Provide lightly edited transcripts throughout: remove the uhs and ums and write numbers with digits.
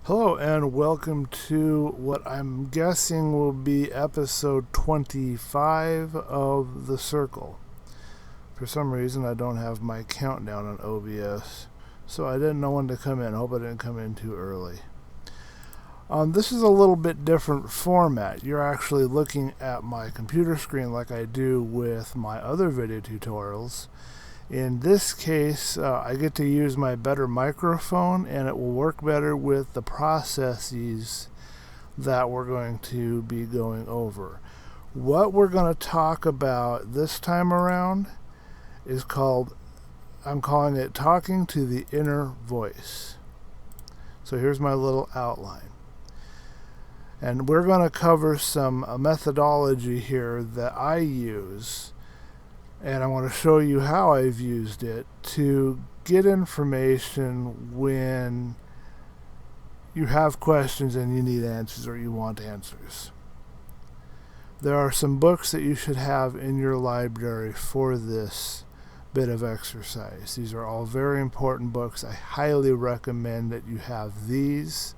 Hello and welcome to what I'm guessing will be episode 25 of The Circle. For some reason I don't have my countdown on OBS, so I didn't know when to come in. Hope I didn't come in too early. This is a little bit different format. You're actually looking at my computer screen like I do with my other video tutorials. In this case, I get to use my better microphone, and it will work better with the processes that we're going to be going over. What we're going to talk about this time around is I'm calling it Talking to the Inner Voice. So here's my little outline. And we're going to cover some methodology here that I use, and I want to show you how I've used it to get information when you have questions and you need answers or you want answers. There are some books that you should have in your library for this bit of exercise. These are all very important books. I highly recommend that you have these,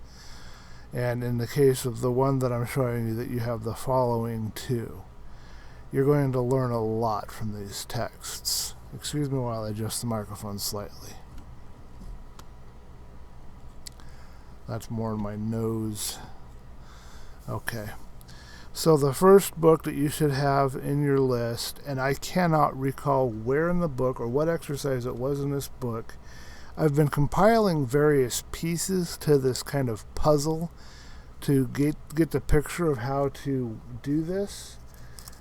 and in the case of the one that I'm showing you, that you have the following two. You're going to learn a lot from these texts. Excuse me while I adjust the microphone slightly. That's more in my nose. Okay. So the first book that you should have in your list, and I cannot recall where in the book or what exercise it was in this book. I've been compiling various pieces to this kind of puzzle to get the picture of how to do this.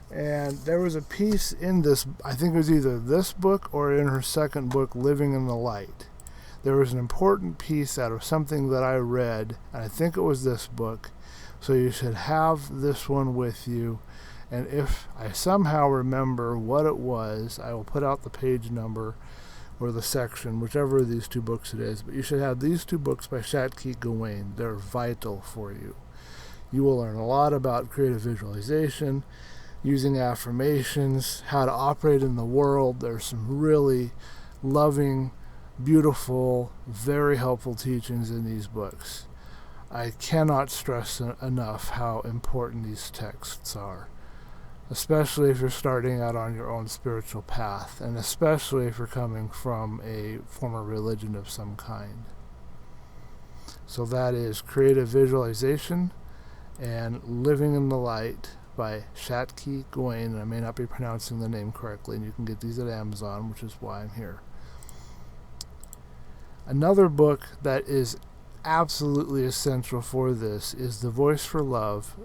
And there was a piece in this, I think it was either this book or in her second book, Living in the Light. There was an important piece out of something that I read, and I think it was this book. So you should have this one with you. And if I somehow remember what it was, I will put out the page number or the section, whichever of these two books it is. But you should have these two books by Shatki Gawain. They're vital for you. You will learn a lot about creative visualization, using affirmations, how to operate in the world. There's some really loving, beautiful, very helpful teachings in these books. I cannot stress enough how important these texts are, especially if you're starting out on your own spiritual path, and especially if you're coming from a former religion of some kind. So that is Creative Visualization and Living in the Light by Shatki Gawain, and I may not be pronouncing the name correctly, and you can get these at Amazon, which is why I'm here. Another book that is absolutely essential for this is The Voice for Love,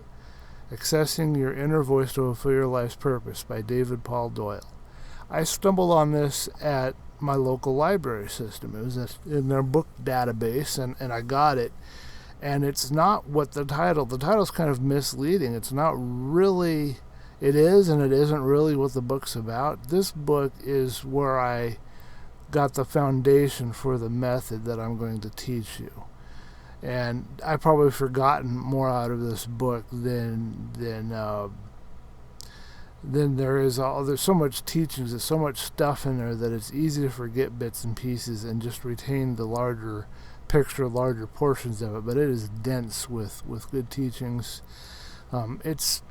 Accessing Your Inner Voice to Fulfill Your Life's Purpose by David Paul Doyle. I stumbled on this at my local library system. It was in their book database, and I got it. And it's not what the title's kind of misleading. It's not really, it is and it isn't really what the book's about. This book is where I got the foundation for the method that I'm going to teach you. And I've probably forgotten more out of this book than there's so much teachings, there's so much stuff in there that it's easy to forget bits and pieces and just retain the larger picture, larger portions of it. But it is dense with good teachings. It's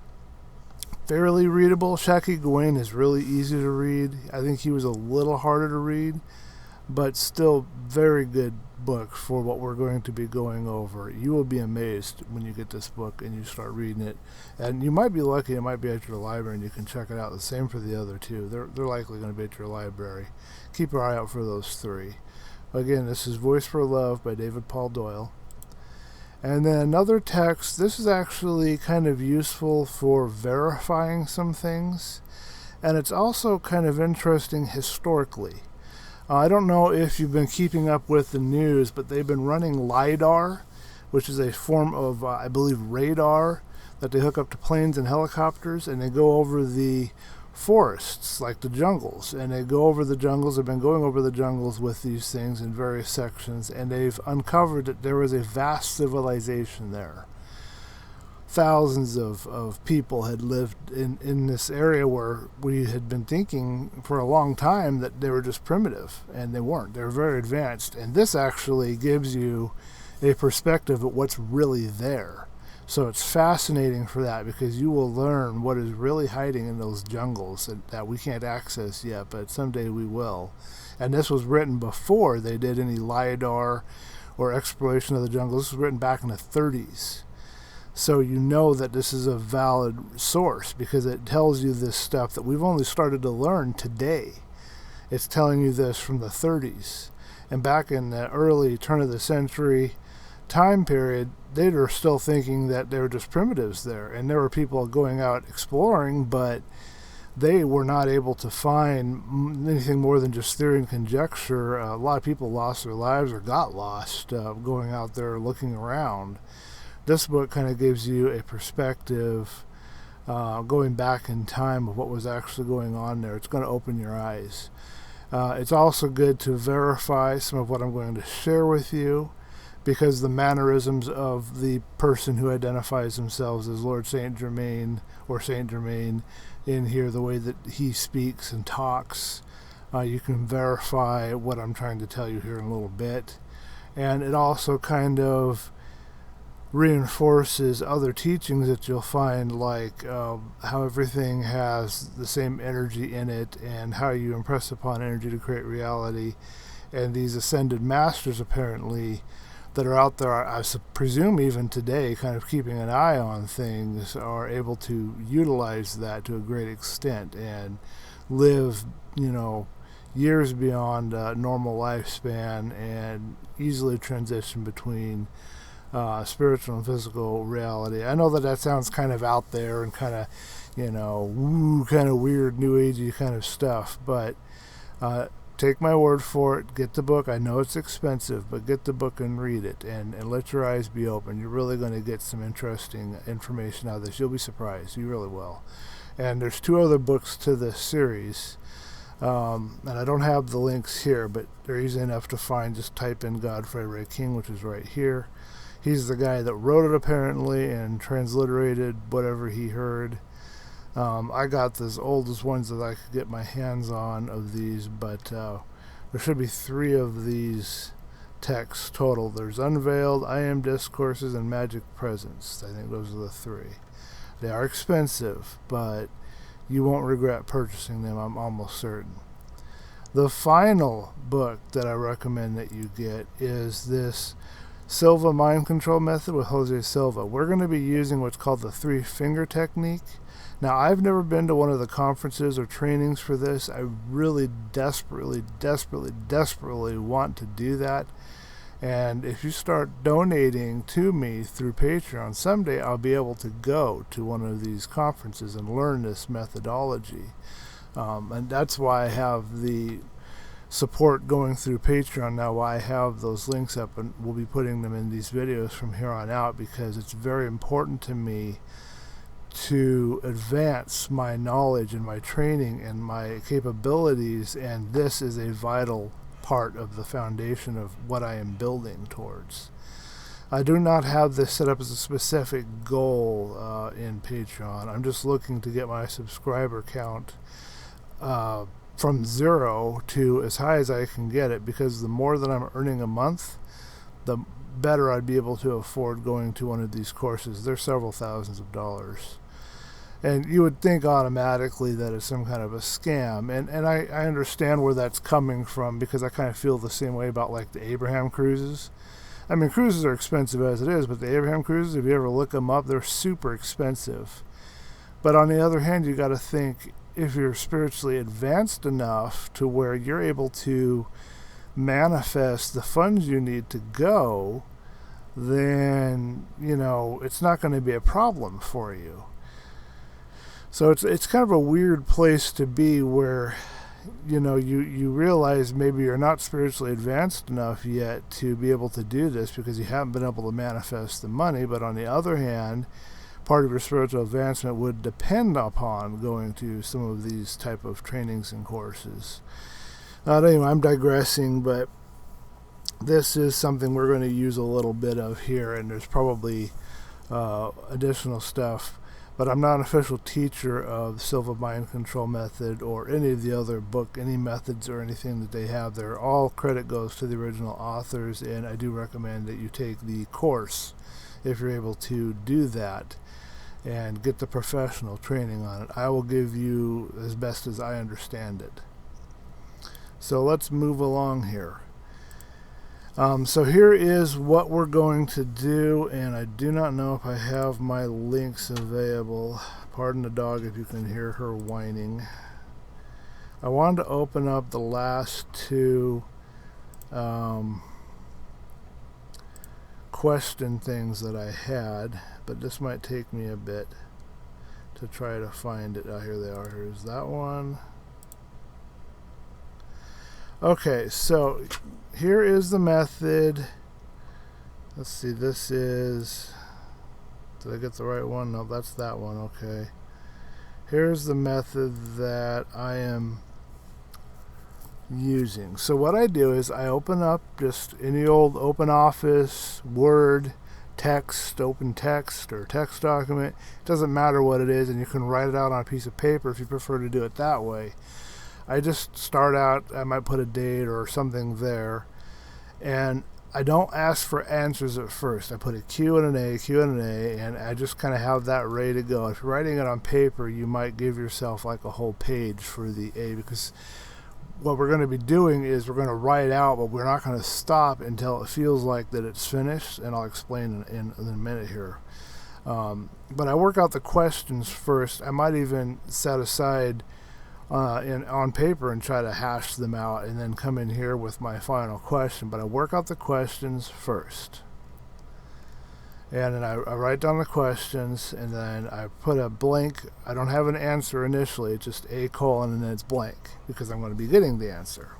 fairly readable. Shatki Gawain is really easy to read. I think he was a little harder to read, but still very good book for what we're going to be going over. You will be amazed when you get this book and you start reading it. And you might be lucky, it might be at your library and you can check it out. The same for the other two. They're likely going to be at your library. Keep your eye out for those three. Again, this is Voice for Love by David Paul Doyle. And then another text, this is actually kind of useful for verifying some things. And it's also kind of interesting historically. I don't know if you've been keeping up with the news, but they've been running LiDAR, which is a form of, I believe, radar that they hook up to planes and helicopters, and they go over the forests, like the jungles, and they go over the jungles. They've been going over the jungles with these things in various sections, and they've uncovered that there was a vast civilization there. Thousands of people had lived in this area where we had been thinking for a long time that they were just primitive, and they weren't. They were very advanced, and this actually gives you a perspective of what's really there. So it's fascinating for that, because you will learn what is really hiding in those jungles that we can't access yet, but someday we will. And this was written before they did any LiDAR or exploration of the jungle. This was written back in the 30s. So you know that this is a valid source, because it tells you this stuff that we've only started to learn today. It's telling you this from the 30s. And back in the early turn of the century time period, they were still thinking that they were just primitives there. And there were people going out exploring, but they were not able to find anything more than just theory and conjecture. A lot of people lost their lives or got lost going out there looking around. This book kind of gives you a perspective going back in time of what was actually going on there. It's going to open your eyes. It's also good to verify some of what I'm going to share with you, because the mannerisms of the person who identifies themselves as Lord Saint Germain or Saint Germain in here, the way that he speaks and talks, you can verify what I'm trying to tell you here in a little bit. And it also kind of reinforces other teachings that you'll find, like how everything has the same energy in it, and how you impress upon energy to create reality. And these ascended masters, apparently, that are out there, I presume even today, kind of keeping an eye on things, are able to utilize that to a great extent and live, years beyond normal lifespan, and easily transition between spiritual and physical reality. I know that sounds kind of out there and kind of, kind of weird, new agey kind of stuff, but take my word for it. Get the book. I know it's expensive, but get the book and read it, and let your eyes be open. You're really going to get some interesting information out of this. You'll be surprised. You really will. And there's 2 other books to this series, and I don't have the links here, but they're easy enough to find. Just type in Godfrey Ray King, which is right here. He's the guy that wrote it, apparently, and transliterated whatever he heard. I got the oldest ones that I could get my hands on of these, but there should be 3 of these texts total. There's Unveiled, I Am Discourses, and Magic Presence. I think those are the 3. They are expensive, but you won't regret purchasing them, I'm almost certain. The final book that I recommend that you get is this Silva Mind Control Method with Jose Silva. We're going to be using what's called the 3-finger technique. Now, I've never been to one of the conferences or trainings for this. I really desperately want to do that. And if you start donating to me through Patreon, someday I'll be able to go to one of these conferences and learn this methodology. And that's why I have the support going through Patreon now, why I have those links up, and we'll be putting them in these videos from here on out, because it's very important to me to advance my knowledge and my training and my capabilities, and this is a vital part of the foundation of what I am building towards. I do not have this set up as a specific goal in Patreon. I'm just looking to get my subscriber count from 0 to as high as I can get it, because the more that I'm earning a month, the better I'd be able to afford going to one of these courses. They're several thousands of dollars. And you would think automatically that it's some kind of a scam. And I understand where that's coming from, because I kind of feel the same way about like the Abraham cruises. I mean, cruises are expensive as it is, but the Abraham cruises, if you ever look them up, they're super expensive. But on the other hand, you got to think, if you're spiritually advanced enough to where you're able to manifest the funds you need to go, then, it's not going to be a problem for you. So it's kind of a weird place to be, where, you realize maybe you're not spiritually advanced enough yet to be able to do this, because you haven't been able to manifest the money. But on the other hand, part of your spiritual advancement would depend upon going to some of these type of trainings and courses. Anyway, I'm digressing, but this is something we're going to use a little bit of here, and there's probably additional stuff. but I'm not an official teacher of Silva Mind Control Method or any of the other any methods or anything that they have there. All credit goes to the original authors, and I do recommend that you take the course if you're able to do that and get the professional training on it. I will give you as best as I understand it. So let's move along here. So here is what we're going to do, and I do not know if I have my links available. Pardon the dog if you can hear her whining. I wanted to open up the last two question things that I had, but this might take me a bit to try to find it. Oh, here they are. Here's that one. Okay, so here is the method. Let's see, this is, did I get the right one? No, that's that one. Okay. Here's the method that I am using. So what I do is I open up just any old open office, Word, text, open text, or text document. It doesn't matter what it is, and you can write it out on a piece of paper if you prefer to do it that way. I just start out, I might put a date or something there, and I don't ask for answers at first. I put a Q and an A, Q and an A, and I just kind of have that ready to go. If you're writing it on paper, you might give yourself like a whole page for the A, because what we're going to be doing is we're going to write out, but we're not going to stop until it feels like that it's finished, and I'll explain in a minute here. But I work out the questions first. I might even set aside on paper and try to hash them out and then come in here with my final question. But I work out the questions first. And then I write down the questions, and then I put a blank. I don't have an answer initially. It's just a colon, and then it's blank because I'm going to be getting the answer.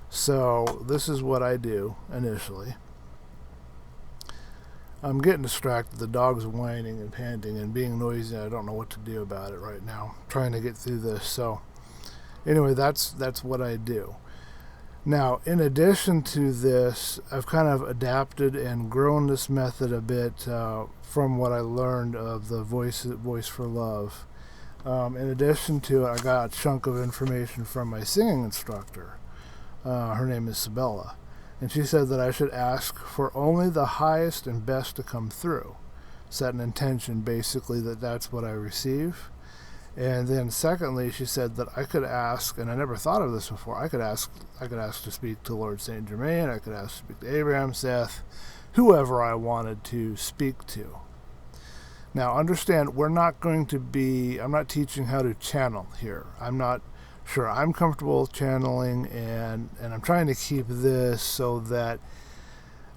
So this is what I do initially. I'm getting distracted. The dog's whining and panting and being noisy. I don't know what to do about it right now. I'm trying to get through this. So anyway, that's what I do. Now, in addition to this, I've kind of adapted and grown this method a bit from what I learned of the Voice for Love. In addition to it, I got a chunk of information from my singing instructor. Her name is Sabella. And she said that I should ask for only the highest and best to come through. Set an intention, basically, that that's what I receive. And then secondly, she said that I could ask, and I never thought of this before, I could ask to speak to Lord Saint Germain, I could ask to speak to Abraham, Seth, whoever I wanted to speak to. Now understand, I'm not teaching how to channel here. I'm not sure. I'm comfortable channeling, and I'm trying to keep this so that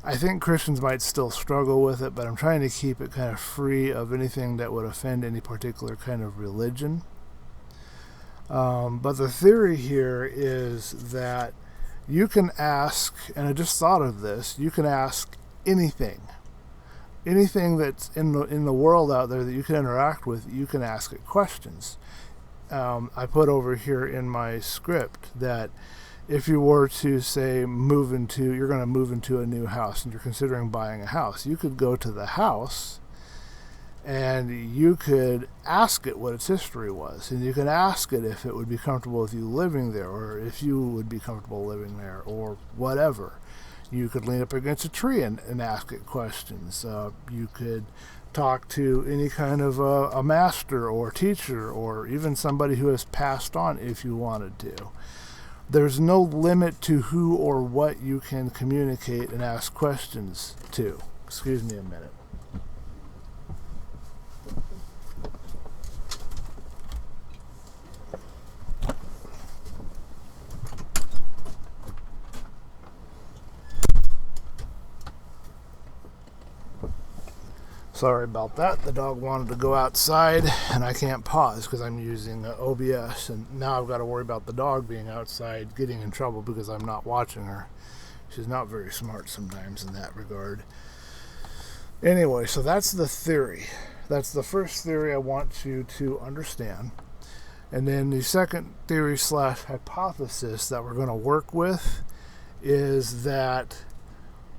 I think Christians might still struggle with it, but I'm trying to keep it kind of free of anything that would offend any particular kind of religion. But the theory here is that you can ask, and I just thought of this, you can ask anything that's in the world out there that you can interact with. You can ask it questions. I put over here in my script that if you were to say you're going to move into a new house and you're considering buying a house, you could go to the house and you could ask it what its history was, and you could ask it if it would be comfortable with you living there, or if you would be comfortable living there, or whatever. You could lean up against a tree and ask it questions. You could talk to any kind of a master or teacher, or even somebody who has passed on if you wanted to. There's no limit to who or what you can communicate and ask questions to. Excuse me a minute. Sorry about that. The dog wanted to go outside, and I can't pause because I'm using OBS, and now I've got to worry about the dog being outside getting in trouble because I'm not watching her. She's not very smart sometimes in that regard. Anyway, so that's the theory. That's the first theory I want you to understand. And then the second theory / hypothesis that we're going to work with is that,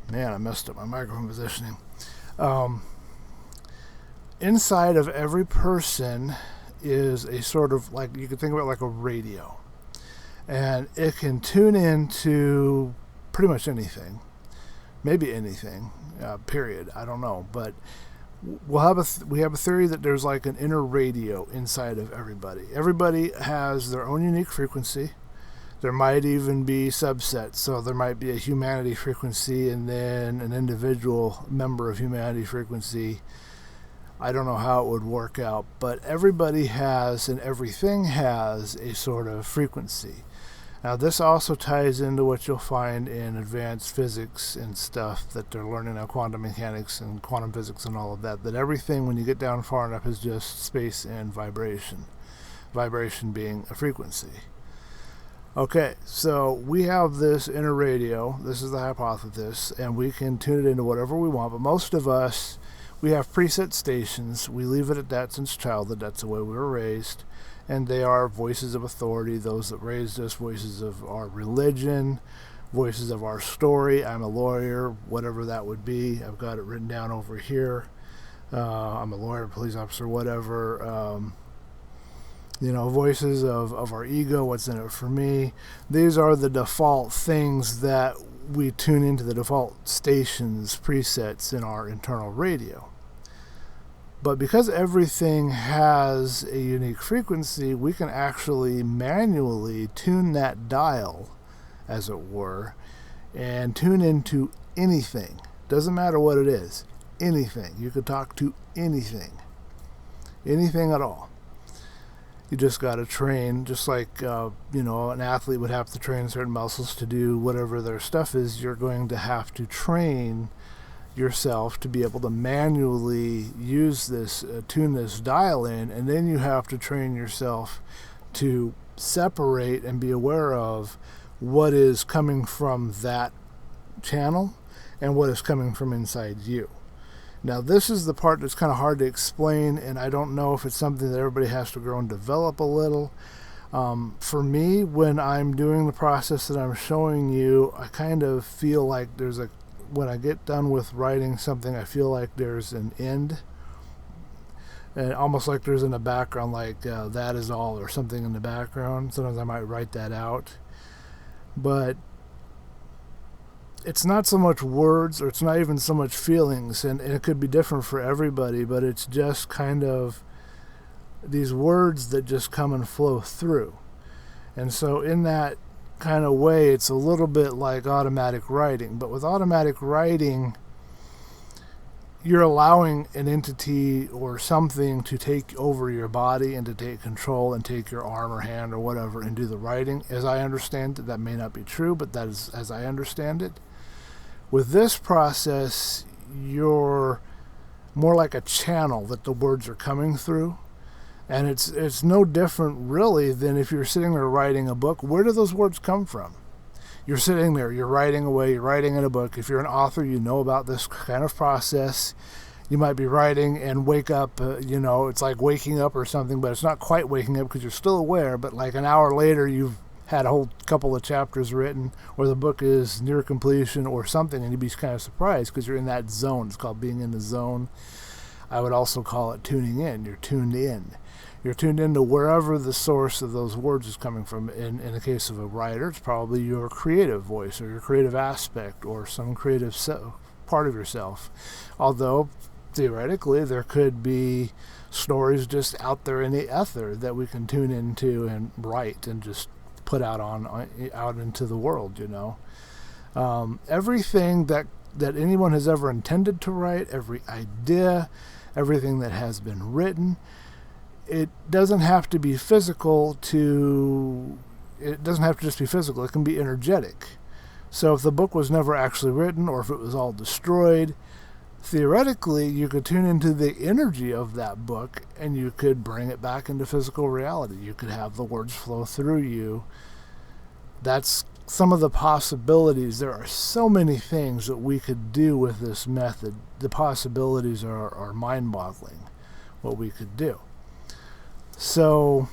man, I messed up my microphone positioning. inside of every person is a sort of, like, you could think of it like a radio. And it can tune into pretty much anything. Maybe anything, period. I don't know. But we have a theory that there's like an inner radio inside of everybody. Everybody has their own unique frequency. There might even be subsets. So there might be a humanity frequency and then an individual member of humanity frequency. I don't know how it would work out, but everybody has and everything has a sort of frequency. Now, this also ties into what you'll find in advanced physics and stuff that they're learning now, quantum mechanics and quantum physics and all of that, that everything, when you get down far enough, is just space and vibration. Vibration being a frequency. Okay, so we have this inner radio. This is the hypothesis, and we can tune it into whatever we want, but most of us, we have preset stations. We leave it at that since childhood. That's the way we were raised. And they are voices of authority, those that raised us, voices of our religion, voices of our story. I'm a lawyer, whatever that would be. I've got it written down over here. I'm a lawyer, police officer, whatever. Voices of our ego, what's in it for me. These are the default things that we tune into, the default stations, presets in our internal radio. But because everything has a unique frequency, we can actually manually tune that dial, as it were, and tune into anything. Doesn't matter what it is. Anything. You could talk to anything. Anything at all. You just got to train, just like, an athlete would have to train certain muscles to do whatever their stuff is. You're going to have to train yourself to be able to manually use this, tune this dial in, and then you have to train yourself to separate and be aware of what is coming from that channel and what is coming from inside you. Now, this is the part that's kind of hard to explain, and I don't know if it's something that everybody has to grow and develop a little. For me, when I'm doing the process that I'm showing you, I kind of feel like when I get done with writing something, I feel like there's an end, and almost like there's in the background, like that is all, or something in the background. Sometimes I might write that out, but it's not so much words, or it's not even so much feelings, and it could be different for everybody, but it's just kind of these words that just come and flow through. And so in that kind of way, it's a little bit like automatic writing. But with automatic writing, you're allowing an entity or something to take over your body and to take control and take your arm or hand or whatever and do the writing. As I understand it, that may not be true, but that is as I understand it. With this process, you're more like a channel that the words are coming through. And it's no different, really, than if you're sitting there writing a book. Where do those words come from? You're sitting there, you're writing away, you're writing in a book. If you're an author, you know about this kind of process. You might be writing and wake up, it's like waking up or something, but it's not quite waking up because you're still aware. But like an hour later, you've had a whole couple of chapters written, or the book is near completion or something, and you'd be kind of surprised because you're in that zone. It's called being in the zone. I would also call it tuning in. You're tuned in. You're tuned into wherever the source of those words is coming from. In the case of a writer, it's probably your creative voice or your creative aspect or some creative part of yourself. Although, theoretically, there could be stories just out there in the ether that we can tune into and write and just put out into the world, Everything that anyone has ever intended to write, every idea, everything that has been written, it doesn't have to be physical it doesn't have to just be physical. It can be energetic. So if the book was never actually written, or if it was all destroyed, theoretically you could tune into the energy of that book and you could bring it back into physical reality. You could have the words flow through you. That's some of the possibilities. There are so many things that we could do with this method. The possibilities are mind-boggling, what we could do. So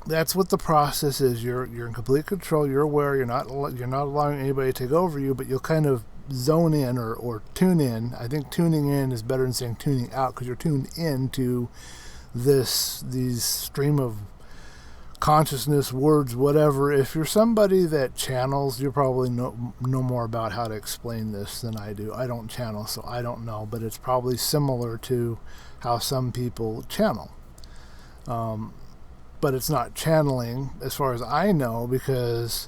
that's what the process is. You're in complete control. You're aware. You're not allowing anybody to take over you, but you'll kind of zone in or tune in. I think tuning in is better than saying tuning out, because you're tuned into these stream of consciousness, words, whatever. If you're somebody that channels, you probably know more about how to explain this than I do. I don't channel, so I don't know, but it's probably similar to how some people channel. But it's not channeling as far as I know, because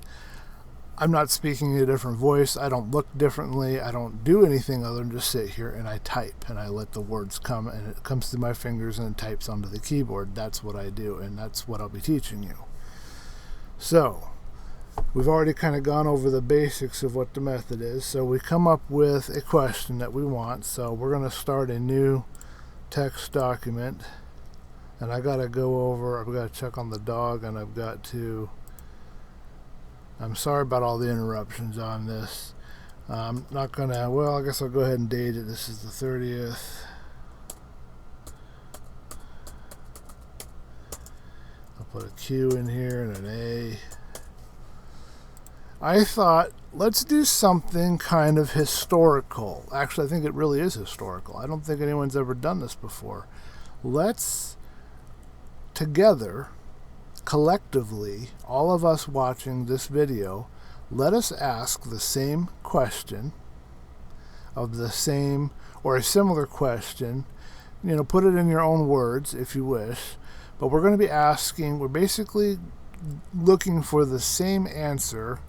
I'm not speaking in a different voice. I don't look differently. I don't do anything other than just sit here and I type and I let the words come, and it comes through my fingers and it types onto the keyboard. That's what I do, and that's what I'll be teaching you. So we've already kind of gone over the basics of what the method is. So we come up with a question that we want. So we're going to start a new text document, and I got to go over, I've got to check on the dog, and I've got to, I'm sorry about all the interruptions on this. I'm not going to, well, I guess I'll go ahead and date it. This is the 30th. I'll put a Q in here and an A. I thought, let's do something kind of historical. Actually, I think it really is historical. I don't think anyone's ever done this before. Let's, together, collectively, all of us watching this video, let us ask the same question of the same or a similar question. Put it in your own words if you wish, but we're going to be asking, we're basically looking for the same answer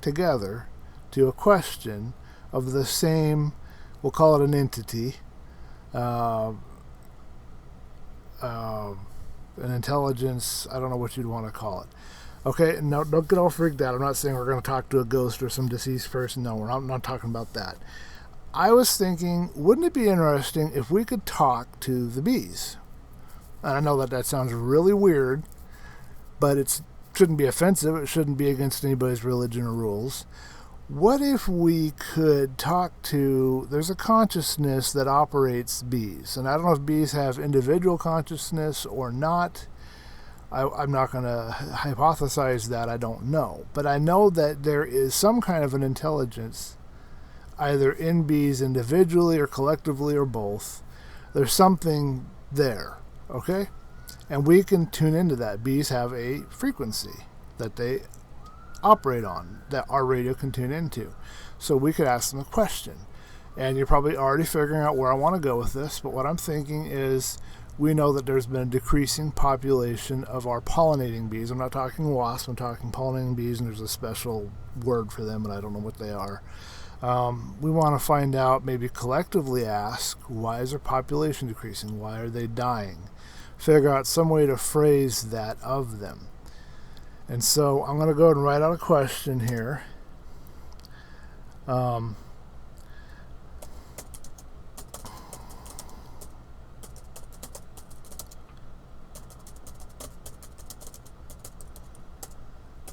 together to a question of the same, we'll call it an entity, an intelligence, I don't know what you'd want to call it. Okay, no, don't get all freaked out. I'm not saying we're going to talk to a ghost or some deceased person. No, I'm not talking about that. I was thinking, wouldn't it be interesting if we could talk to the bees? And I know that sounds really weird, but it shouldn't be offensive. It shouldn't be against anybody's religion or rules. What if we could talk to, there's a consciousness that operates bees, and I don't know if bees have individual consciousness or not. I'm not going to hypothesize that. I don't know. But I know that there is some kind of an intelligence, either in bees individually or collectively or both. There's something there, okay? And we can tune into that. Bees have a frequency that they operate on, that our radio can tune into. So we could ask them a question. And you're probably already figuring out where I want to go with this, but what I'm thinking is, we know that there's been a decreasing population of our pollinating bees. I'm not talking wasps, I'm talking pollinating bees, and there's a special word for them, and I don't know what they are. We want to find out, maybe collectively ask, why is their population decreasing? Why are they dying? Figure out some way to phrase that of them. And so I'm going to go ahead and write out a question here.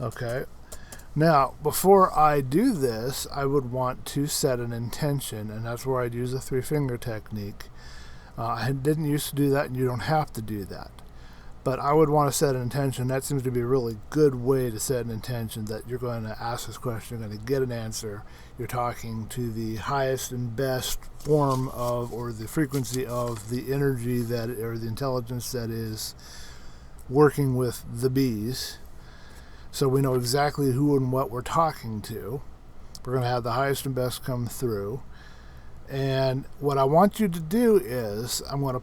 Okay. Now, before I do this, I would want to set an intention, and that's where I'd use the 3-finger technique. I didn't used to do that, and you don't have to do that. But I would want to set an intention. That seems to be a really good way to set an intention, that you're going to ask this question, you're going to get an answer. You're talking to the highest and best form of, or the frequency of, the energy that, or the intelligence that is working with the bees. So we know exactly who and what we're talking to. We're going to have the highest and best come through. And what I want you to do is, I'm going to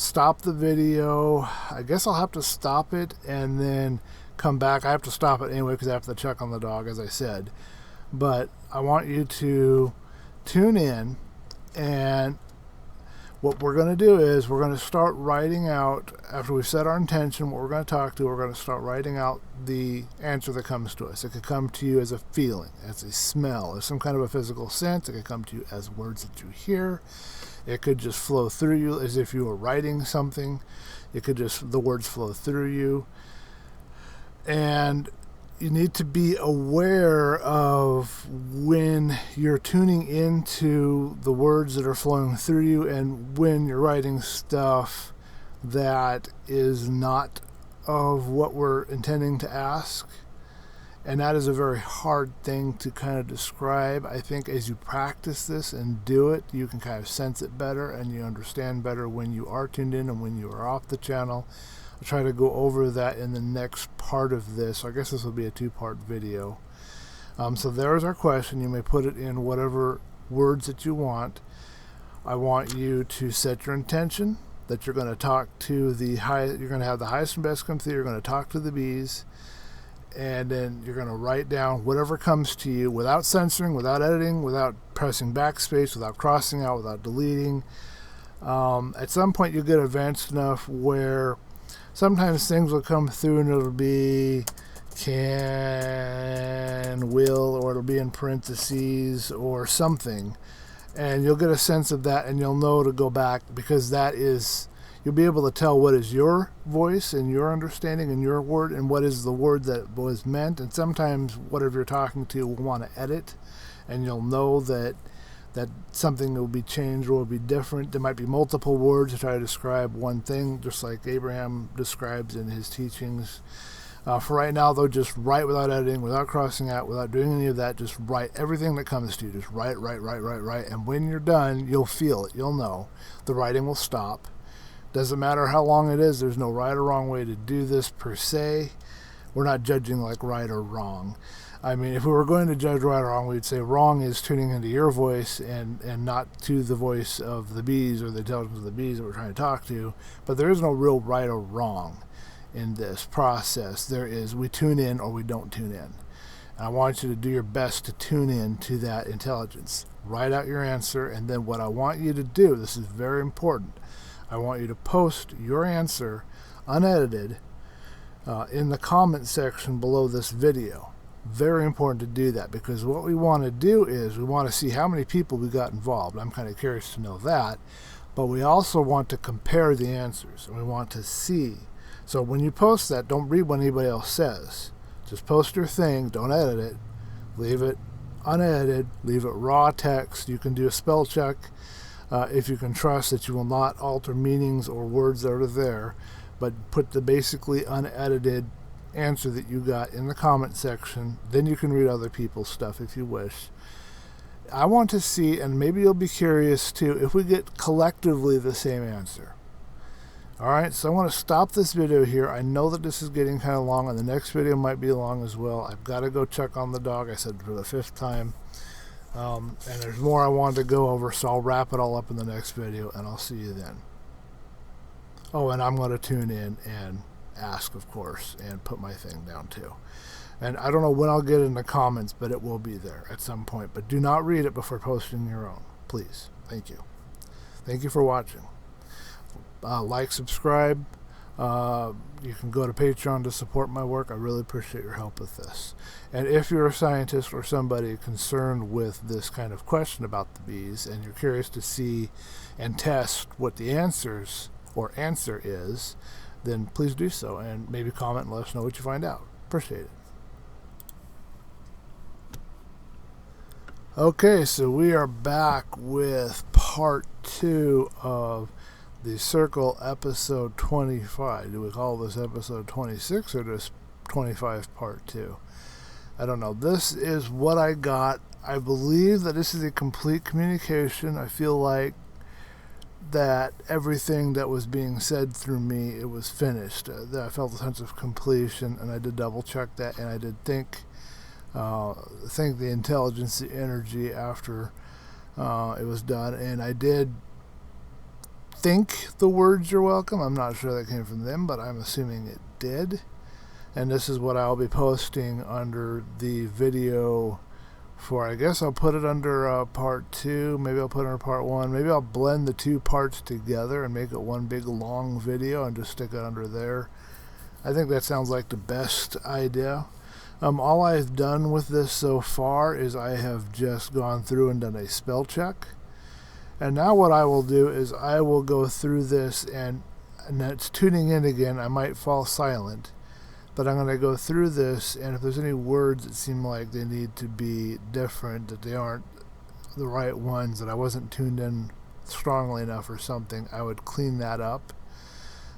stop the video. I guess I'll have to stop it and then come back. I have to stop it anyway because I have to check on the dog, as I said. But I want you to tune in, and what we're going to do is we're going to start writing out, after we've set our intention, what we're going to talk to, we're going to start writing out the answer that comes to us. It could come to you as a feeling, as a smell, as some kind of a physical sense. It could come to you as words that you hear. It could just flow through you as if you were writing something. It could just, the words flow through you. And you need to be aware of when you're tuning into the words that are flowing through you, and when you're writing stuff that is not of what we're intending to ask. And that is a very hard thing to kind of describe. I think as you practice this and do it, you can kind of sense it better and you understand better when you are tuned in and when you are off the channel. I'll try to go over that in the next part of this. I guess this will be a two-part video. So there's our question. You may put it in whatever words that you want. I want you to set your intention that you're going to talk to you're going to have the highest and best come through. You're going to talk to the bees. And then you're going to write down whatever comes to you without censoring, without editing, without pressing backspace, without crossing out, without deleting. At some point you'll get advanced enough where sometimes things will come through and it'll be can, will, or it'll be in parentheses or something. And you'll get a sense of that and you'll know to go back, because that is... You'll be able to tell what is your voice and your understanding and your word and what is the word that was meant. And sometimes whatever you're talking to will want to edit, and you'll know that something will be changed or will be different. There might be multiple words to try to describe one thing, just like Abraham describes in his teachings. For right now, though, just write without editing, without crossing out, without doing any of that. Just write everything that comes to you. Just write. And when you're done, you'll feel it. You'll know. The writing will stop. Doesn't matter how long it is. There's no right or wrong way to do this per se. We're not judging like right or wrong. I mean, if we were going to judge right or wrong, we'd say wrong is tuning into your voice and not to the voice of the bees or the intelligence of the bees that we're trying to talk to. But there is no real right or wrong in this process. There is, we tune in or we don't tune in. And I want you to do your best to tune in to that intelligence. Write out your answer, and then what I want you to do, this is very important, I want you to post your answer unedited in the comment section below this video. Very important to do that, because what we want to do is we want to see how many people we got involved. I'm kind of curious to know that. But we also want to compare the answers, and we want to see. So when you post that, don't read what anybody else says. Just post your thing. Don't edit it. Leave it unedited. Leave it raw text. You can do a spell check. If you can trust that you will not alter meanings or words that are there, but put the basically unedited answer that you got in the comment section. Then you can read other people's stuff if you wish. I want to see, and maybe you'll be curious too, if we get collectively the same answer. Alright, so I want to stop this video here. I know that this is getting kind of long, and the next video might be long as well. I've got to go check on the dog, I said for the 5th time. And there's more I wanted to go over, so I'll wrap it all up in the next video, and I'll see you then. Oh, and I'm going to tune in and ask, of course, and put my thing down too. And I don't know when I'll get in the comments, but it will be there at some point. But do not read it before posting your own, please. Thank you. Thank you for watching. Like, subscribe. You can go to Patreon to support my work. I really appreciate your help with this. And if you're a scientist or somebody concerned with this kind of question about the bees, and you're curious to see and test what the answer is, then please do so, and maybe comment and let us know what you find out. Appreciate it. Okay, so we are back with part 2 of the Circle episode 25. Do we call this episode 26 or just 25 part 2? I don't know. This is what I got. I believe that this is a complete communication. I feel like that everything that was being said through me, it was finished. I felt a sense of completion, and I did double check that, and I did think the intelligence, the energy after it was done, and I did think the words "you're welcome." I'm not sure that came from them, but I'm assuming it did. And this is what I'll be posting under the video for, I guess I'll put it under part 2, maybe I'll put it under part 1, maybe I'll blend the 2 parts together and make it one big long video and just stick it under there. I think that sounds like the best idea. All I've done with this so far is I have just gone through and done a spell check. And now what I will do is I will go through this, and it's tuning in again. I might fall silent, but I'm going to go through this, and if there's any words that seem like they need to be different, that they aren't the right ones, that I wasn't tuned in strongly enough or something, I would clean that up.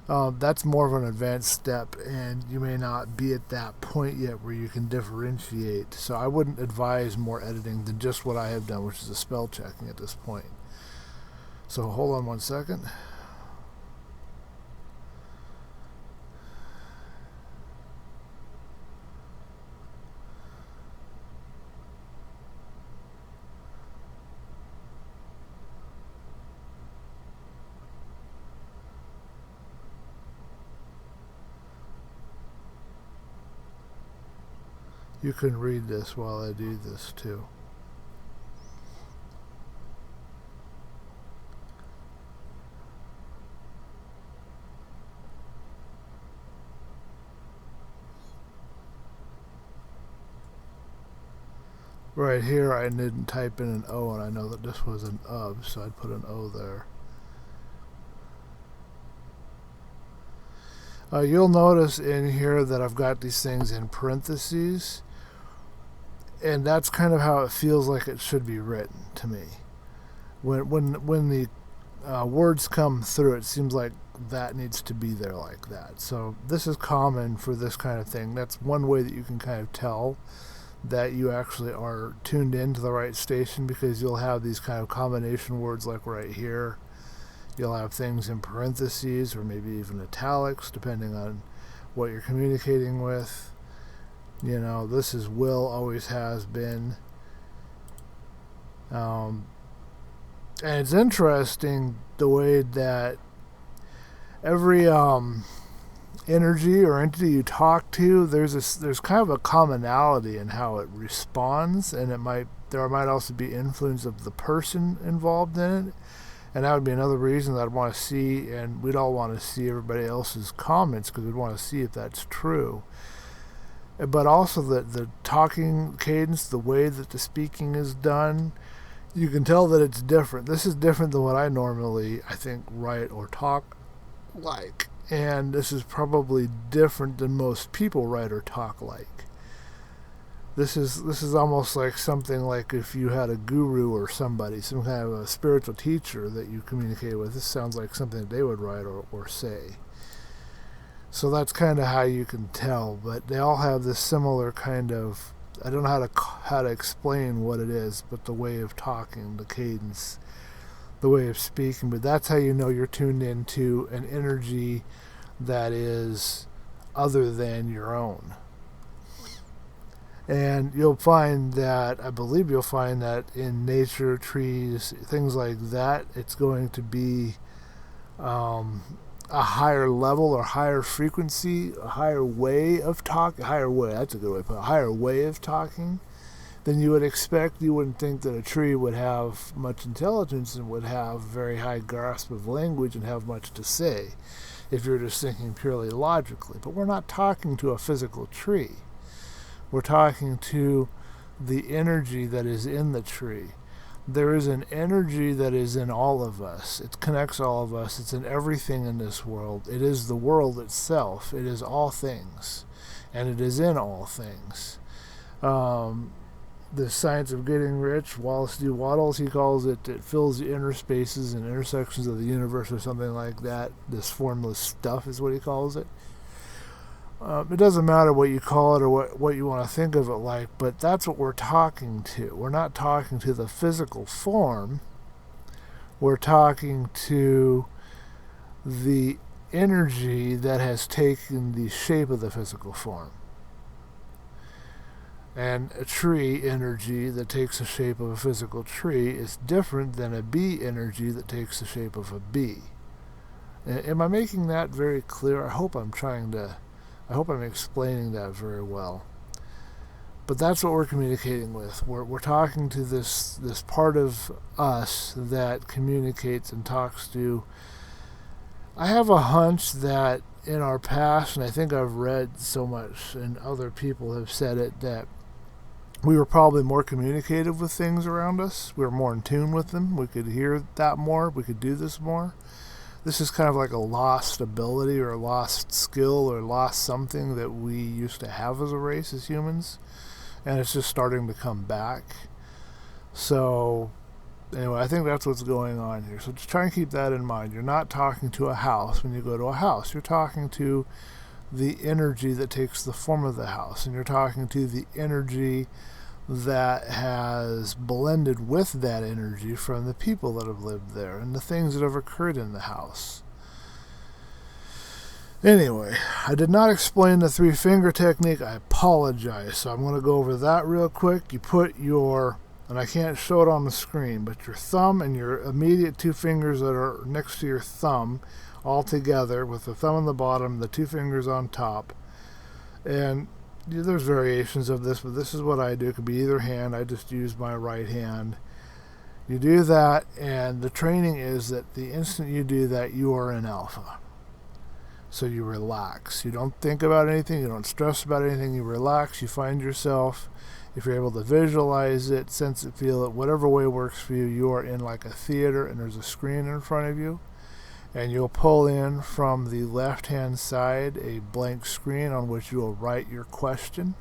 That's more of an advanced step, and you may not be at that point yet where you can differentiate. So I wouldn't advise more editing than just what I have done, which is a spell checking at this point. So hold on one second. You can read this while I do this too. Right here, I didn't type in an O, and I know that this was an of, so I'd put an O there. You'll notice in here that I've got these things in parentheses, and that's kind of how it feels like it should be written to me. When the words come through, it seems like that needs to be there like that. So this is common for this kind of thing. That's one way that you can kind of tell that you actually are tuned into the right station, because you'll have these kind of combination words like right here. You'll have things in parentheses or maybe even italics, depending on what you're communicating with. You know, this is will, always has been. And it's interesting the way that every energy or entity you talk to, there's kind of a commonality in how it responds, and there might also be influence of the person involved in it. And that would be another reason that I'd want to see, and we'd all want to see everybody else's comments, because we'd want to see if that's true. But also the talking cadence, the way that the speaking is done, you can tell that it's different. This is different than what I normally, I think, write or talk like. And this is probably different than most people write or talk like. This is almost like something like if you had a guru or somebody, some kind of a spiritual teacher that you communicate with. This sounds like something that they would write or say. So that's kind of how you can tell. But they all have this similar kind of, I don't know how to explain what it is, but the way of talking, the cadence, the way of speaking. But that's how you know you're tuned into an energy that is other than your own. And I believe you'll find that in nature, trees, things like that, it's going to be a higher level or higher frequency, a higher way of talking, that's a good way to put it, a higher way of talking than you would expect. You wouldn't think that a tree would have much intelligence and would have very high grasp of language and have much to say if you're just thinking purely logically. But we're not talking to a physical tree. We're talking to the energy that is in the tree. There is an energy that is in all of us. It connects all of us. It's in everything in this world. It is the world itself. It is all things. And it is in all things. The science of getting rich, Wallace D. Wattles, he calls it fills the inner spaces and intersections of the universe, or something like that. This formless stuff is what he calls it. It doesn't matter what you call it or what you want to think of it like, but that's what we're talking to. We're not talking to the physical form. We're talking to the energy that has taken the shape of the physical form. And a tree energy that takes the shape of a physical tree is different than a bee energy that takes the shape of a bee. Am I making that very clear? I hope I'm explaining that very well. But that's what we're communicating with. We're talking to this part of us that communicates and talks to. I have a hunch that in our past, and I think I've read so much, and other people have said it, that we were probably more communicative with things around us. We were more in tune with them. We could hear that more. We could do this more. This is kind of like a lost ability or a lost skill or lost something that we used to have as a race, as humans. And it's just starting to come back. So Anyway, I think that's what's going on here. So just try and keep that in mind. You're not talking to a house when you go to a house. You're talking to the energy that takes the form of the house, and you're talking to the energy that has blended with that energy from the people that have lived there and the things that have occurred in the house. Anyway, I did not explain the 3-finger technique. I apologize. So I'm going to go over that real quick. You put your, and I can't show it on the screen, but your thumb and your immediate 2 fingers that are next to your thumb all together, with the thumb on the bottom, the 2 fingers on top. And there's variations of this, but this is what I do. It could be either hand. I just use my right hand. You do that, and the training is that the instant you do that, you are in alpha. So you relax. You don't think about anything. You don't stress about anything. You relax. You find yourself, if you're able to visualize it, sense it, feel it, whatever way works for you, you are in like a theater, and there's a screen in front of you. And you'll pull in from the left-hand side a blank screen on which you will write your question.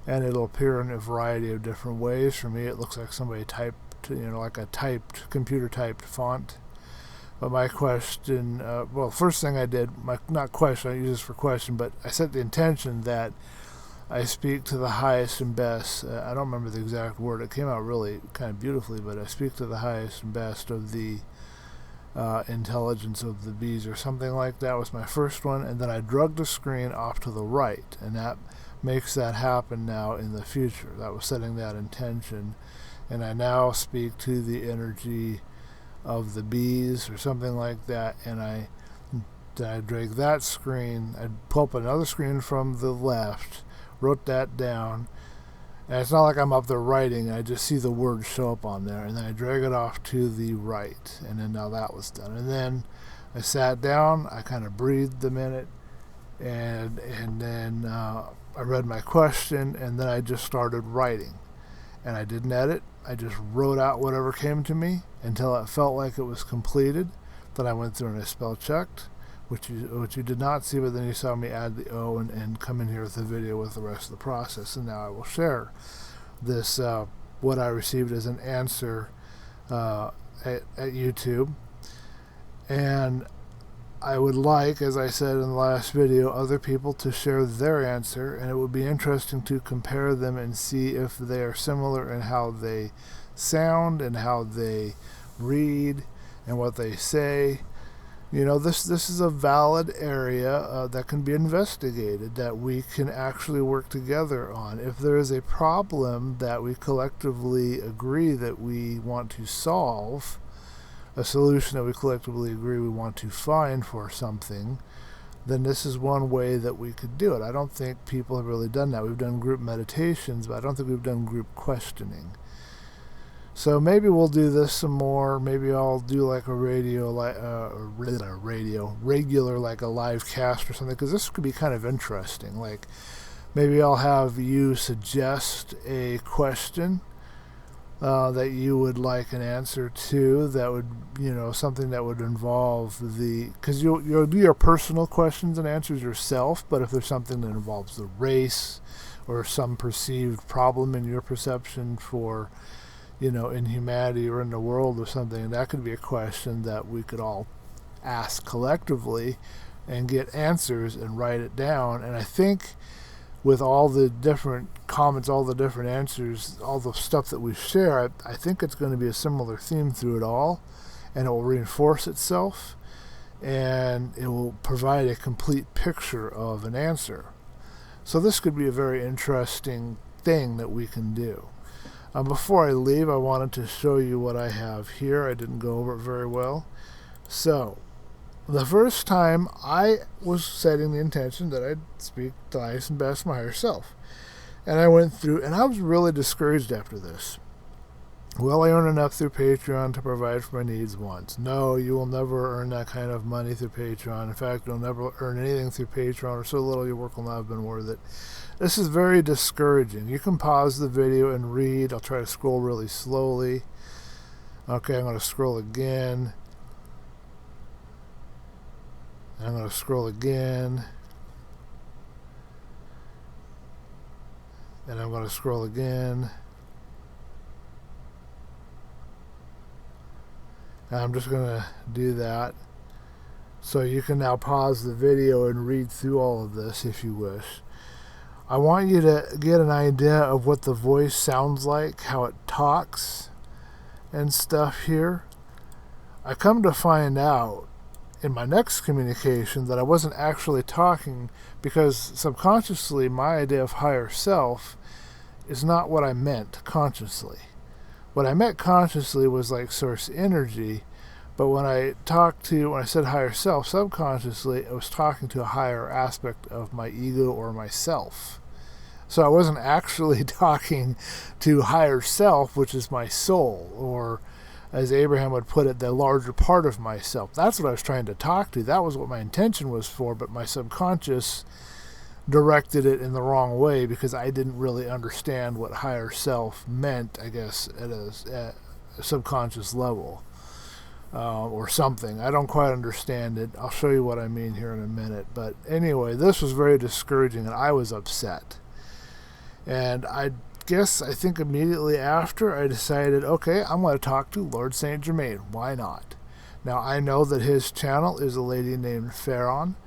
And it'll appear in a variety of different ways. For me, it looks like somebody typed, like a computer-typed font. But my question, first thing I did, not question, I use this for question, but I set the intention that I speak to the highest and best. I don't remember the exact word. It came out really kind of beautifully, but I speak to the highest and best of the intelligence of the bees, or something like that was my first one. And then I drug the screen off to the right, and that makes that happen now in the future. That was setting that intention. And I now speak to the energy of the bees or something like that, and I drag that screen. I pull up another screen from the left, wrote that down, and it's not like I'm up there writing. I just see the words show up on there, and then I drag it off to the right, and then now that was done. And then I sat down, I kind of breathed a minute, and then I read my question, and then I just started writing. And I didn't edit. I just wrote out whatever came to me until it felt like it was completed. Then I went through and I spell checked, which you did not see, but then you saw me add the O and come in here with the video with the rest of the process. And now I will share this, what I received as an answer at YouTube. And I would like, as I said in the last video, other people to share their answer, and it would be interesting to compare them and see if they are similar in how they sound and how they read and what they say. This is a valid area that can be investigated, that we can actually work together on. If there is a problem that we collectively agree that we want to solve, a solution that we collectively agree we want to find for something, then this is one way that we could do it. I don't think people have really done that. We've done group meditations, but I don't think we've done group questioning. So maybe we'll do this some more. Maybe I'll do like a regular, like a live cast or something, because this could be kind of interesting. Like maybe I'll have you suggest a question that you would like an answer to, that would, something that would involve because you'll do your personal questions and answers yourself, but if there's something that involves the race or some perceived problem in your perception for, in humanity or in the world or something, that could be a question that we could all ask collectively and get answers and write it down. And I think with all the different comments, all the different answers, all the stuff that we share, I think it's going to be a similar theme through it all, and it will reinforce itself, and it will provide a complete picture of an answer. So this could be a very interesting thing that we can do. Before I leave, I wanted to show you what I have here. I didn't go over it very well. So the first time I was setting the intention that I'd speak the highest and best of my higher self. And I went through, and I was really discouraged after this. Will I earn enough through Patreon to provide for my needs once? No, you will never earn that kind of money through Patreon. In fact, you'll never earn anything through Patreon, or so little your work will not have been worth it. This is very discouraging. You can pause the video and read. I'll try to scroll really slowly. Okay, I'm going to scroll again. I'm going to scroll again. And I'm going to scroll again. And I'm just going to do that. So you can now pause the video and read through all of this if you wish. I want you to get an idea of what the voice sounds like, how it talks and stuff here. I come to find out in my next communication that I wasn't actually talking, because subconsciously my idea of higher self is not what I meant consciously. What I meant consciously was like source energy, but when I said higher self, subconsciously I was talking to a higher aspect of my ego or myself. So I wasn't actually talking to higher self, which is my soul, or as Abraham would put it, the larger part of myself. That's what I was trying to talk to. That was what my intention was for, but my subconscious directed it in the wrong way because I didn't really understand what higher self meant, I guess, at a subconscious level. Or something. I don't quite understand it. I'll show you what I mean here in a minute. But anyway, this was very discouraging and I was upset. And I think immediately after I decided, okay, I'm going to talk to Lord Saint Germain. Why not? Now I know that his channel is a lady named Farron,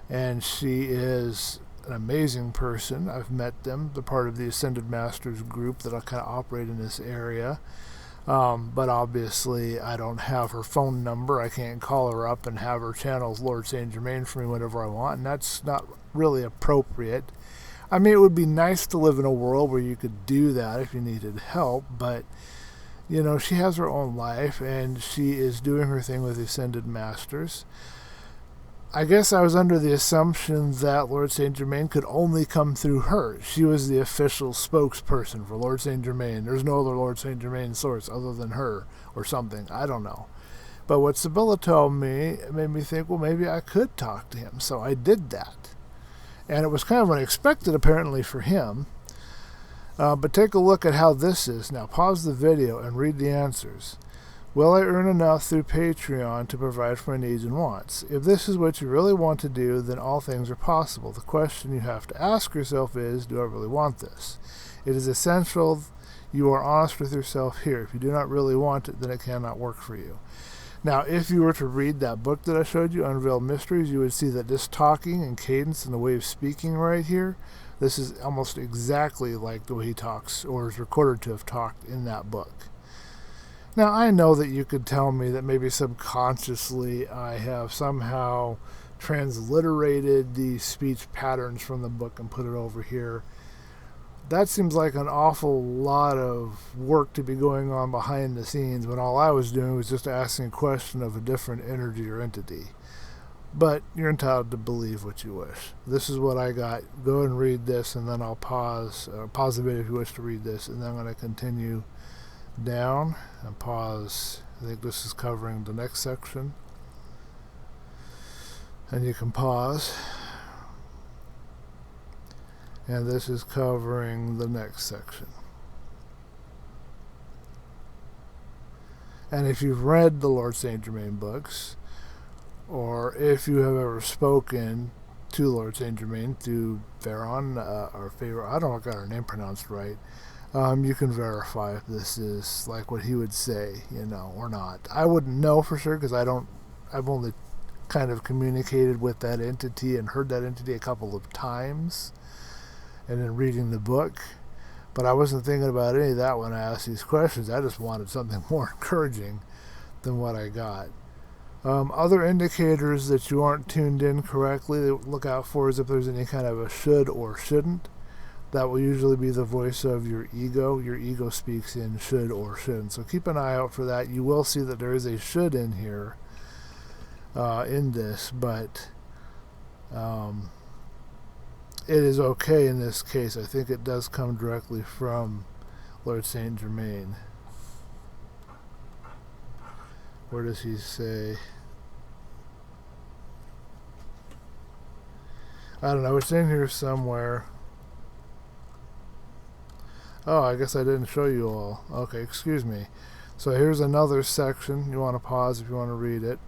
and she is an amazing person. I've met them. They're part of the Ascended Masters group that I kind of operate in this area. But obviously I don't have her phone number. I can't call her up and have her channel Lord Saint Germain for me whenever I want, and that's not really appropriate. I mean, it would be nice to live in a world where you could do that if you needed help, but she has her own life and she is doing her thing with the Ascended Masters. I guess I was under the assumption that Lord Saint Germain could only come through her. She was the official spokesperson for Lord Saint Germain. There's no other Lord Saint Germain source other than her or something. I don't know. But what Sibylla told me made me think, well, maybe I could talk to him. So I did that. And it was kind of unexpected, apparently, for him. But take a look at how this is. Now, pause the video and read the answers. Will I earn enough through Patreon to provide for my needs and wants? If this is what you really want to do, then all things are possible. The question you have to ask yourself is, do I really want this? It is essential you are honest with yourself here. If you do not really want it, then it cannot work for you. Now, if you were to read that book that I showed you, Unveiled Mysteries, you would see that this talking and cadence and the way of speaking right here, this is almost exactly like the way he talks or is recorded to have talked in that book. Now, I know that you could tell me that maybe subconsciously I have somehow transliterated the speech patterns from the book and put it over here. That seems like an awful lot of work to be going on behind the scenes when all I was doing was just asking a question of a different energy or entity. But you're entitled to believe what you wish. This is what I got. Go and read this, and then I'll pause the video if you wish to read this, and then I'm going to continue down and pause. I think this is covering the next section, and you can pause, and this is covering the next section. And if you've read the Lord Saint Germain books, or if you have ever spoken to Lord Saint Germain through Farron or Favor, I don't know if I got her name pronounced right, you can verify if this is like what he would say, or not. I wouldn't know for sure because I've only kind of communicated with that entity and heard that entity a couple of times and then reading the book. But I wasn't thinking about any of that when I asked these questions. I just wanted something more encouraging than what I got. Other indicators that you aren't tuned in correctly to look out for is if there's any kind of a should or shouldn't. That will usually be the voice of your ego. Your ego speaks in should or shouldn't. So keep an eye out for that. You will see that there is a should in here in this, but it is okay in this case. I think it does come directly from Lord Saint Germain. Where does he say? I don't know. It's in here somewhere. Oh, I guess I didn't show you all. Okay, excuse me. So here's another section. You want to pause if you want to read it.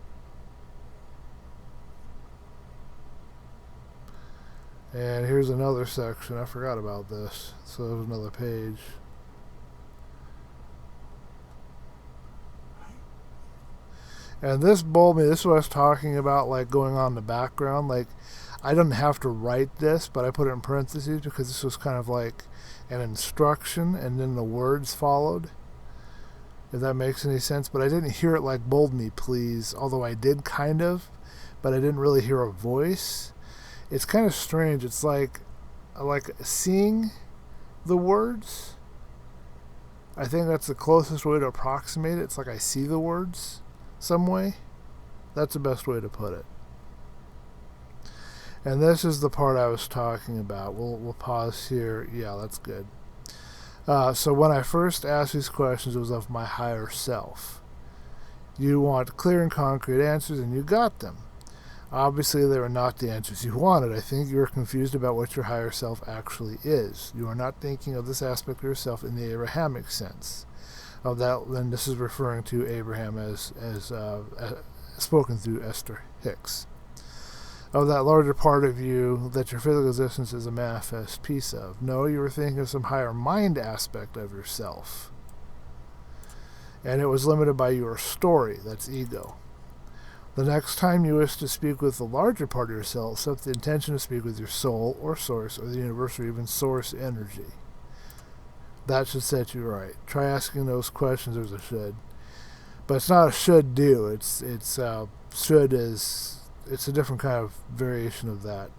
And here's another section. I forgot about this. So there's another page. And this bowled me. This is what I was talking about, like going on in the background. Like, I didn't have to write this, but I put it in parentheses because this was kind of like an instruction and then the words followed. If that makes any sense. But I didn't hear it like bold me, please. Although I did kind of, but I didn't really hear a voice. It's kind of strange. It's like seeing the words. I think that's the closest way to approximate it. It's like I see the words some way. That's the best way to put it. And this is the part I was talking about. We'll pause here. Yeah, that's good. So when I first asked these questions, it was of my higher self. You want clear and concrete answers, and you got them. Obviously, they were not the answers you wanted. I think you were confused about what your higher self actually is. You are not thinking of this aspect of yourself in the Abrahamic sense. Of that, then this is referring to Abraham as spoken through Esther Hicks. Of that larger part of you that your physical existence is a manifest piece of. No, you were thinking of some higher mind aspect of yourself. And it was limited by your story, that's ego. The next time you wish to speak with the larger part of yourself, set the intention to speak with your soul or source or the universe or even source energy. That should set you right. Try asking those questions as a should. But it's not a should do. It's should is... It's a different kind of variation of that.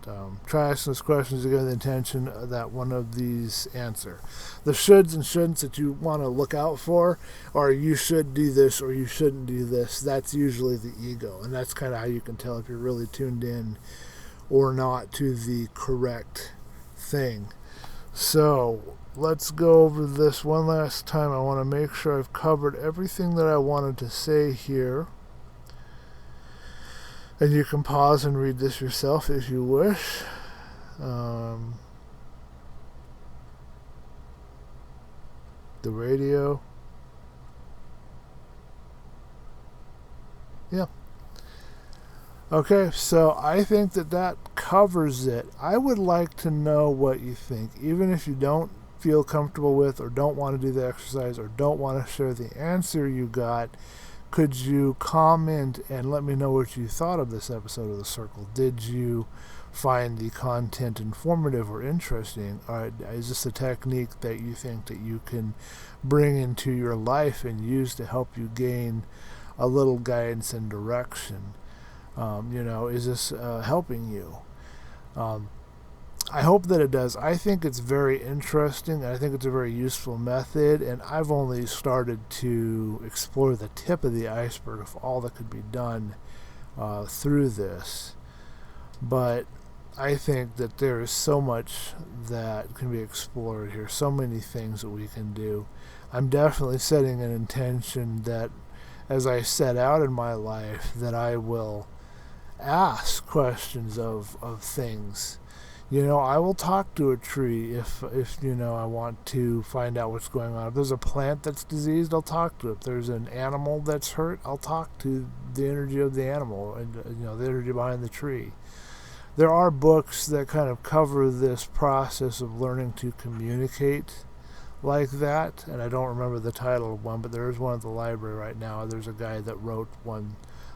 Try asking those questions to get the intention that one of these answer. The shoulds and shouldn'ts that you want to look out for are you should do this or you shouldn't do this. That's usually the ego. And that's kind of how you can tell if you're really tuned in or not to the correct thing. So let's go over this one last time. I want to make sure I've covered everything that I wanted to say here. And you can pause and read this yourself if you wish. The radio. Yeah. Okay, so I think that covers it. I would like to know what you think. Even if you don't feel comfortable with or don't want to do the exercise or don't want to share the answer you got, could you comment and let me know what you thought of this episode of The Circle? Did you find the content informative or interesting? Or is this a technique that you think that you can bring into your life and use to help you gain a little guidance and direction? Is this helping you? I hope that it does. I think it's very interesting, and I think it's a very useful method, and I've only started to explore the tip of the iceberg of all that could be done through this. But I think that there is so much that can be explored here, so many things that we can do. I'm definitely setting an intention that as I set out in my life, that I will ask questions of things. I will talk to a tree if I want to find out what's going on. If there's a plant that's diseased, I'll talk to it. If there's an animal that's hurt, I'll talk to the energy of the animal and the energy behind the tree. There are books that kind of cover this process of learning to communicate like that, and I don't remember the title of one, but there is one at the library right now. There's a guy that wrote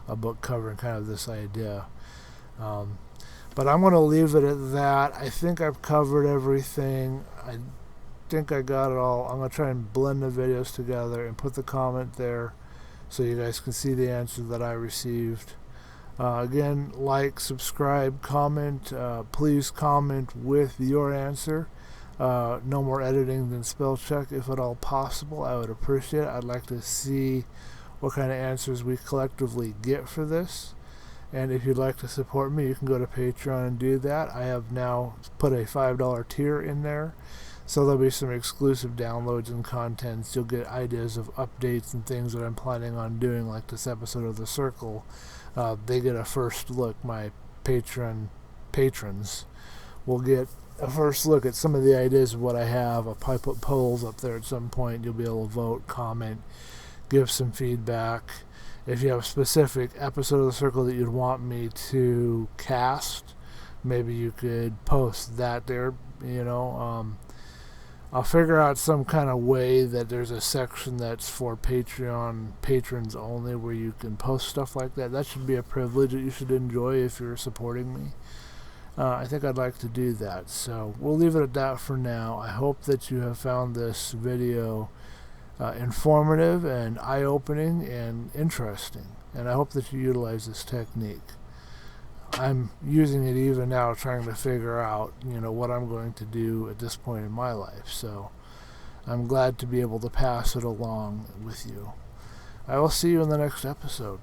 a book covering kind of this idea. But I'm going to leave it at that. I think I've covered everything. I think I got it all. I'm going to try and blend the videos together and put the comment there so you guys can see the answer that I received. Again, like, subscribe, comment. Please comment with your answer. No more editing than spell check if at all possible. I would appreciate it. I'd like to see what kind of answers we collectively get for this. And if you'd like to support me, you can go to Patreon and do that. I have now put a $5 tier in there. So there'll be some exclusive downloads and contents. You'll get ideas of updates and things that I'm planning on doing, like this episode of The Circle. They get a first look. My patrons will get a first look at some of the ideas of what I have. I'll probably put polls up there at some point. You'll be able to vote, comment, give some feedback. If you have a specific episode of The Circle that you'd want me to cast, maybe you could post that there, I'll figure out some kind of way that there's a section that's for Patreon patrons only where you can post stuff like that. That should be a privilege that you should enjoy if you're supporting me. I think I'd like to do that. So we'll leave it at that for now. I hope that you have found this video informative and eye-opening and interesting. And I hope that you utilize this technique. I'm using it even now, trying to figure out, what I'm going to do at this point in my life. So I'm glad to be able to pass it along with you. I will see you in the next episode.